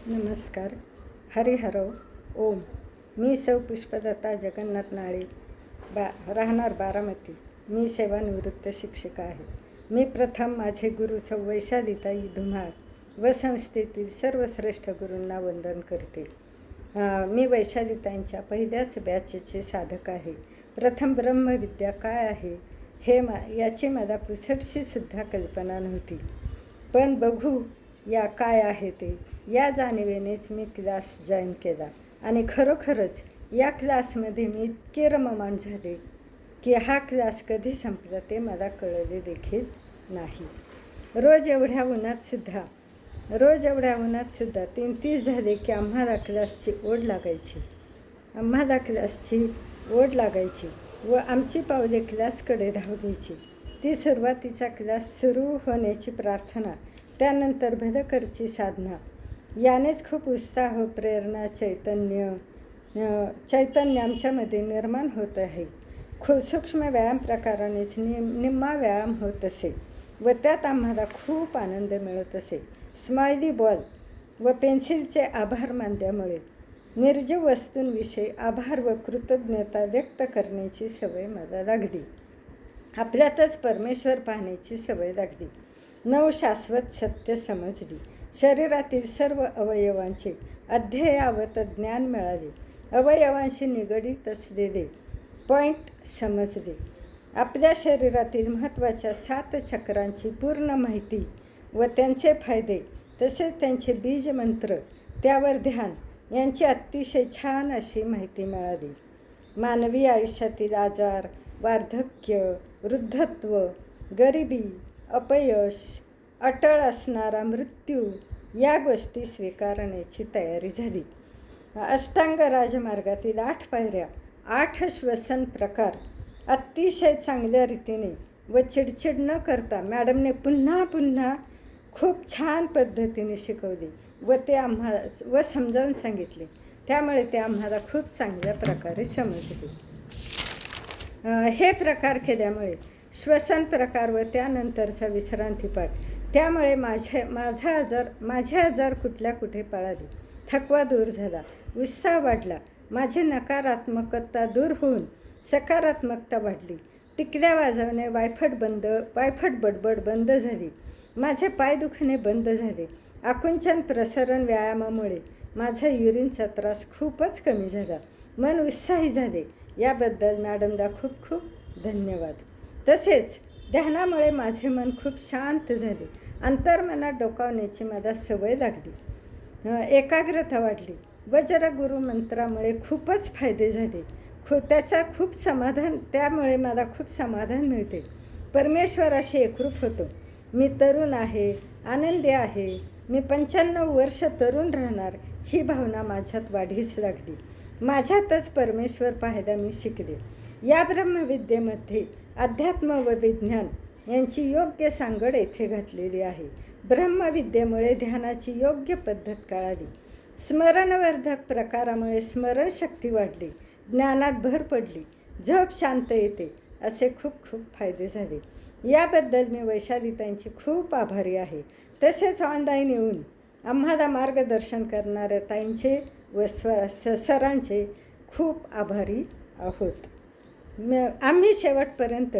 नमस्कार. हरिहरो ओम. मी सौ पुष्पदत्ता जगन्नाथ नाळे, राहणार बारामती. मी सेवानिवृत्त शिक्षिका आहे. मी प्रथम माझे गुरु सौ वैशालीताई धुमाळ व संस्थेतील सर्व श्रेष्ठ गुरूंना वंदन करते. मी वैशालीताईंच्या पहिल्याच बॅचचे साधक आहे. प्रथम ब्रह्मविद्या काय आहे याची मला पुसटशी सुद्धा कल्पना नव्हती, पण बघू या काय आहे ते या जाणिवेनेच मी क्लास जॉईन केला आणि खरोखरच या क्लासमध्ये मी इतके रममाण झाले की हा क्लास कधी संपला ते मला कळले देखील नाही. रोज एवढ्या उन्हात सुद्धा 3:30 झाले की आम्हाला क्लासची ओढ लागायची व आमची पावले क्लासकडे धावायची. ती सुरुवातीचा क्लास सुरू होण्याची प्रार्थना, त्यानंतर भदकरची साधना यानेच खूप उत्साह, प्रेरणा, चैतन्य आमच्यामध्ये निर्माण होत आहे. खूप सूक्ष्म व्यायाम प्रकारानेच निम्मा व्यायाम होत असे व त्यात आम्हाला खूप आनंद मिळत असे. स्माइली बॉल व पेन्सिलचे आभार मानल्यामुळे निर्जीव वस्तूंविषयी आभार व कृतज्ञता व्यक्त करण्याची सवय मला लागली. आपल्यातच परमेश्वर पाहण्याची सवय लागली. शाश्वत सत्य समजली. शरीरातील सर्व अवयवांचे अद्ययावत ज्ञान मिळाले. अवयवांशी निगडीत असलेले पॉईंट समजले. आपल्या शरीरातील महत्त्वाच्या 7 चक्रांची पूर्ण माहिती व त्यांचे फायदे, तसेच त्यांचे बीजमंत्र, त्यावर ध्यान यांची अतिशय छान अशी माहिती मिळाली. मानवी आयुष्यातील आजार, वार्धक्य, वृद्धत्व, गरिबी, अपयश, अटळ असणारा मृत्यू या गोष्टी स्वीकारण्याची तयारी झाली. अष्टांग राजमार्गातील 8 पायऱ्या, 8 श्वसन प्रकार अतिशय चांगल्या रीतीने व चिडचिड न करता मॅडमने पुन्हा पुन्हा खूप छान पद्धतीने शिकवले व समजावून सांगितले. त्यामुळे ते आम्हाला खूप चांगल्या प्रकारे समजले. हे प्रकार केल्यामुळे श्वसन प्रकार व त्यानंतरचा विश्रांतीपाठ, त्यामुळे माझे आजार कुठे पळाले. थकवा दूर झाला, उत्साह वाढला. माझी नकारात्मकता दूर होऊन सकारात्मकता वाढली. टिकल्या वाजवणे, वायफट बडबड बंद झाली. माझे पाय दुखणे बंद झाले. आकुंचन प्रसरण व्यायामामुळे माझा युरिनचा त्रास खूपच कमी झाला. मन उत्साही झाले. याबद्दल मॅडमला खूप खूप धन्यवाद. तसेच ध्यानामुळे माझे मन खूप शांत झाले. अंतर्मनात डोकावण्याची मला सवय लागली. एकाग्रता वाढली. वज्र गुरु मंत्रामुळे खूपच फायदे झाले. त्यामुळे मला खूप समाधान मिळते. परमेश्वराशी एकरूप होतो. मी तरुण आहे, आनंदी आहे. मी 95 वर्ष तरुण राहणार ही भावना माझ्यात वाढीस लागली. माझ्यातच परमेश्वर पाहायला मी शिकले. या ब्रह्मविद्येमध्ये अध्यात्म व विज्ञान यांची योग्य सांगड येथे घातलेली आहे. ब्रह्मविद्येमुळे ध्यानाची योग्य पद्धत कळाली. स्मरणवर्धक प्रकारामुळे स्मरणशक्ती वाढली. ज्ञानात भर पडली. झोप शांत येते. असे खूप खूप फायदे झाले. याबद्दल मी वैशालीताईंची खूप आभारी आहे. तसेच ऑनलाईन येऊन आम्हाला मार्गदर्शन करणाऱ्या ताईंचे व सरांचे खूप आभारी आहोत. आम्ही शेवटपर्यंत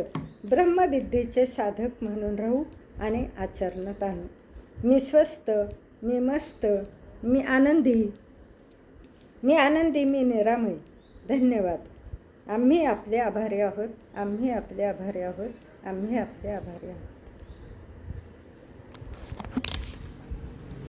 ब्रह्मविद्येचे साधक म्हणून राहू आणि आचरणात आणू. मी स्वस्थ, मी मस्त, मी आनंदी, मी निरामय. धन्यवाद. आम्ही आपले आभारी आहोत.